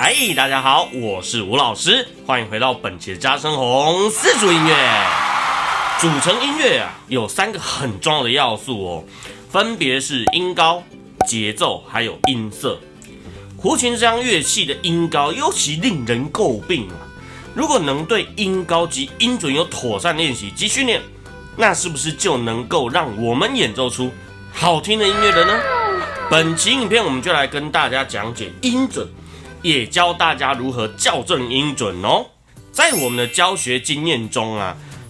嗨，大家好，我是吴老师，欢迎回到本期的嘉声红四组音乐。组成音乐有3个很重要的要素哦，分别是音高、节奏还有音色。胡琴这样乐器的音高尤其令人诟病啊。如果能对音高及音准有妥善练习及训练，那是不是就能够让我们演奏出好听的音乐了呢？本期影片我们就来跟大家讲解音准，也教大家如何校正音准哦。在我们的教学经验中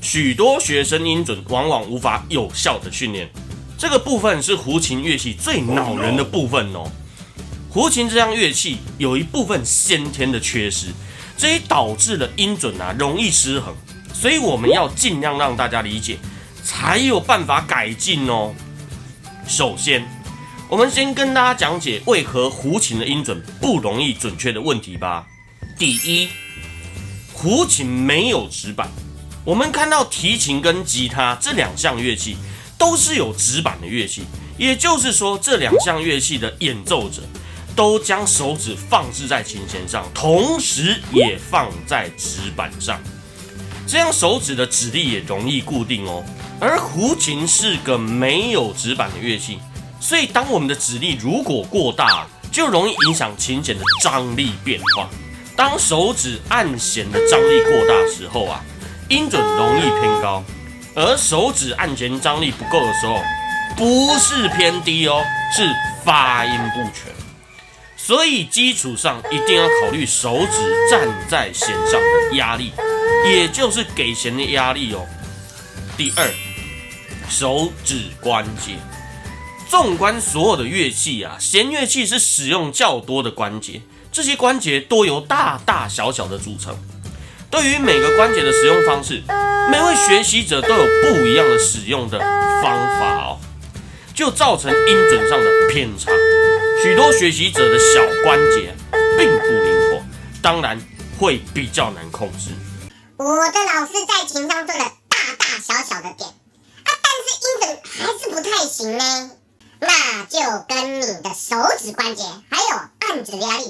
许多学生音准往往无法有效的训练，这个部分是胡琴乐器最恼人的部分哦。胡琴这样乐器有一部分先天的缺失，这也导致了音准容易失衡，所以我们要尽量让大家理解，才有办法改进哦。首先，我们先跟大家讲解为何胡琴的音准不容易准确的问题吧。第一，胡琴没有指板。我们看到提琴跟吉他这2项乐器都是有指板的乐器，也就是说这2项乐器的演奏者都将手指放置在琴弦上，同时也放在指板上，这样手指的指力也容易固定哦。而胡琴是个没有指板的乐器，所以当我们的指力如果过大，就容易影响琴弦的张力变化。当手指按弦的张力过大的时候音准容易偏高，而手指按弦张力不够的时候，不是偏低哦，是发音不全。所以基础上一定要考虑手指站在弦上的压力，也就是给弦的压力哦。第二，手指关节。纵观所有的乐器弦乐器是使用较多的关节，这些关节多由大大小小的组成。对于每个关节的使用方式，每位学习者都有不一样的使用的方法哦，就造成音准上的偏差。许多学习者的小关节并不灵活，当然会比较难控制。我的老师在琴上做了大大小小的点但是音准还是不太行呢。那就跟你的手指关节还有按指的压力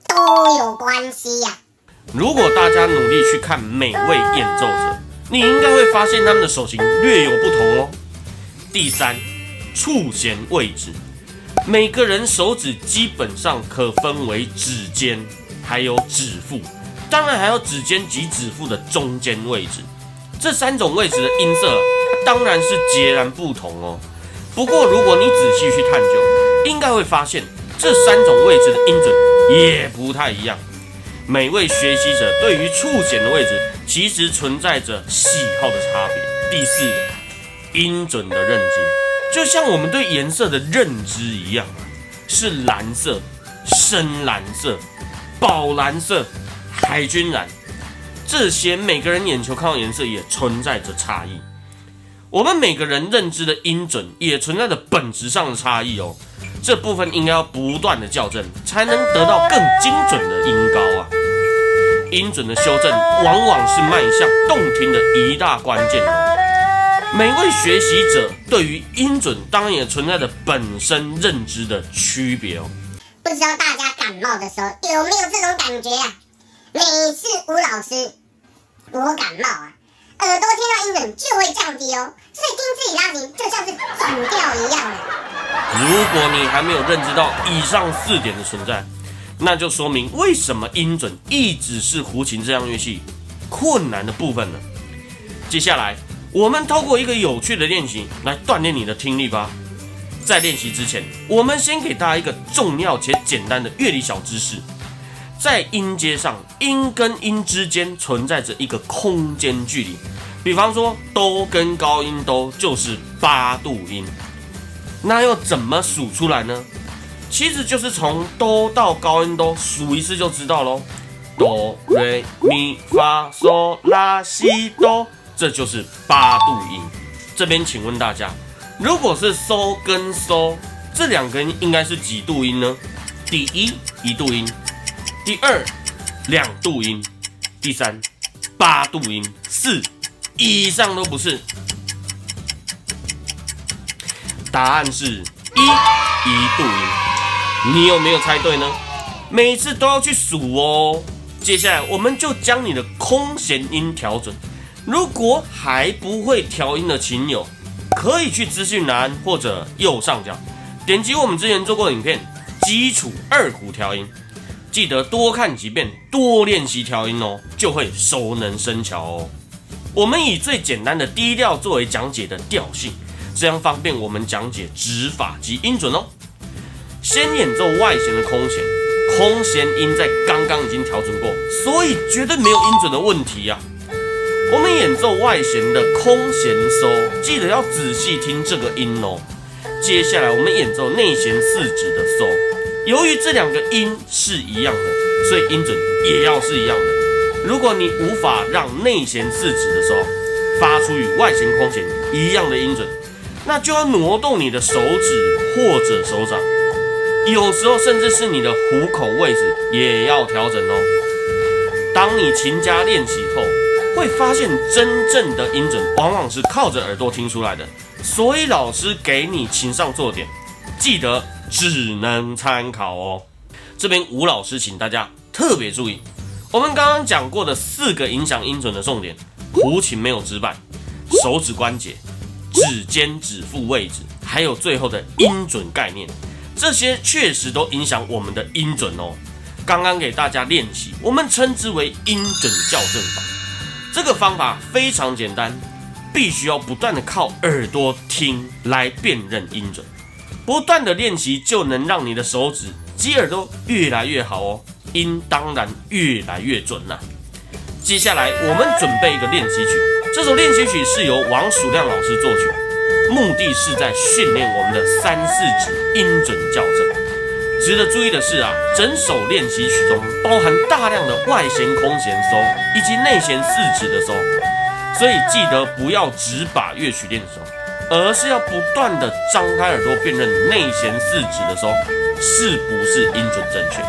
都有关系呀。如果大家努力去看每位演奏者，你应该会发现他们的手型略有不同哦。第三，触弦位置。每个人手指基本上可分为指尖还有指腹，当然还有指尖及指腹的中间位置。这3种位置的音色当然是截然不同哦。不过如果你仔细去探究，应该会发现这3种位置的音准也不太一样。每位学习者对于触弦的位置其实存在着喜好的差别。第四，音准的认知，就像我们对颜色的认知一样是蓝色、深蓝色、宝蓝色、海军蓝，这些每个人眼球看到颜色也存在着差异。我们每个人认知的音准也存在着本质上的差异哦。这部分应该要不断的校正，才能得到更精准的音高音准的修正往往是迈向动听的一大关键哦。每位学习者对于音准当然也存在着本身认知的区别哦。不知道大家感冒的时候有没有这种感觉每次吴老师我感冒耳朵听到音准就会降低哦，所以听自己拉琴就像是转调一样如果你还没有认知到以上4点的存在，那就说明为什么音准一直是胡琴这样乐器困难的部分呢？接下来我们透过一个有趣的练习来锻炼你的听力吧。在练习之前，我们先给大家一个重要且简单的乐理小知识。在音阶上，音跟音之间存在着一个空间距离，比方说哆跟高音哆就是8度音，那又怎么数出来呢？其实就是从哆到高音哆数一次就知道咯。哆瑞咪发嗦拉西哆，这就是8度音。这边请问大家，如果是嗦跟嗦，这2个音应该是几度音呢？第一1度音，第二2度音，第三8度音，4以上都不是。答案是1度音。你有没有猜对呢？每次都要去数哦。接下来我们就将你的空弦音调准。如果还不会调音的亲友，可以去资讯栏或者右上角点击我们之前做过的影片，基础二胡调音。记得多看几遍，多练习调音哦，就会熟能生巧哦。我们以最简单的低调作为讲解的调性，这样方便我们讲解指法及音准哦。先演奏外弦的空弦，空弦音在刚刚已经调整过，所以绝对没有音准的问题啊。我们演奏外弦的空弦收，记得要仔细听这个音哦。接下来我们演奏内弦四指的收，由于这两个音是一样的，所以音准也要是一样的。如果你无法让内弦四指的时候发出与外弦空弦一样的音准，那就要挪动你的手指或者手掌，有时候甚至是你的虎口位置也要调整哦。当你勤加练习后，会发现真正的音准往往是靠着耳朵听出来的，所以老师给你琴上做点，记得只能参考哦。这边吴老师请大家特别注意，我们刚刚讲过的4个影响音准的重点：胡琴没有指板、手指关节、指尖指腹位置，还有最后的音准概念，这些确实都影响我们的音准哦。刚刚给大家练习，我们称之为音准校正法。这个方法非常简单，必须要不断的靠耳朵听来辨认音准，不断的练习就能让你的手指及耳朵越来越好哦，音当然越来越准啦。接下来我们准备一个练习曲，这首练习曲是由王曙亮老师作曲，目的是在训练我们的3、4指音准校正。值得注意的是啊，整首练习曲中包含大量的外弦空弦收以及内弦4指的收，所以记得不要只把乐曲练熟，而是要不断的张开耳朵辨认内弦4指的收是不是音准正确。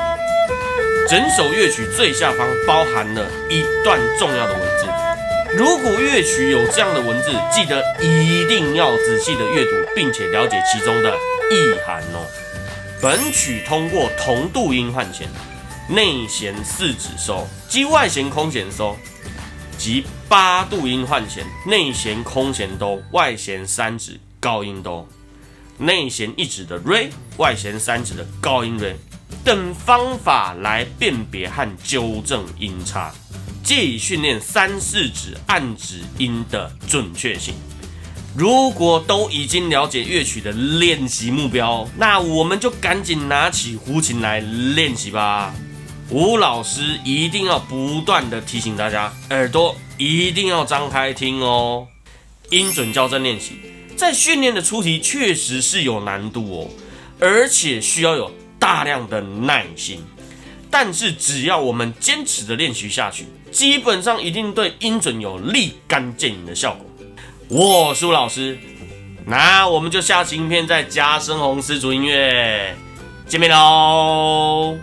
整首乐曲最下方包含了一段重要的文字，如果乐曲有这样的文字，记得一定要仔细的阅读，并且了解其中的意涵哦。本曲通过同度音换弦、内弦4指收及外弦空弦收，及8度音换弦、内弦空弦哆、外弦3指高音哆、内弦1指的 re、外弦3指的高音 re 等方法来辨别和纠正音差，借以训练3、4指按指音的准确性。如果都已经了解乐曲的练习目标，那我们就赶紧拿起胡琴来练习吧。吴老师一定要不断的提醒大家，耳朵一定要张开听哦。音准校正练习在训练的初期确实是有难度哦，而且需要有大量的耐心。但是只要我们坚持的练习下去，基本上一定对音准有立竿见影的效果。我是吴老师，那我们就下期影片再加深红丝竹音乐见面喽。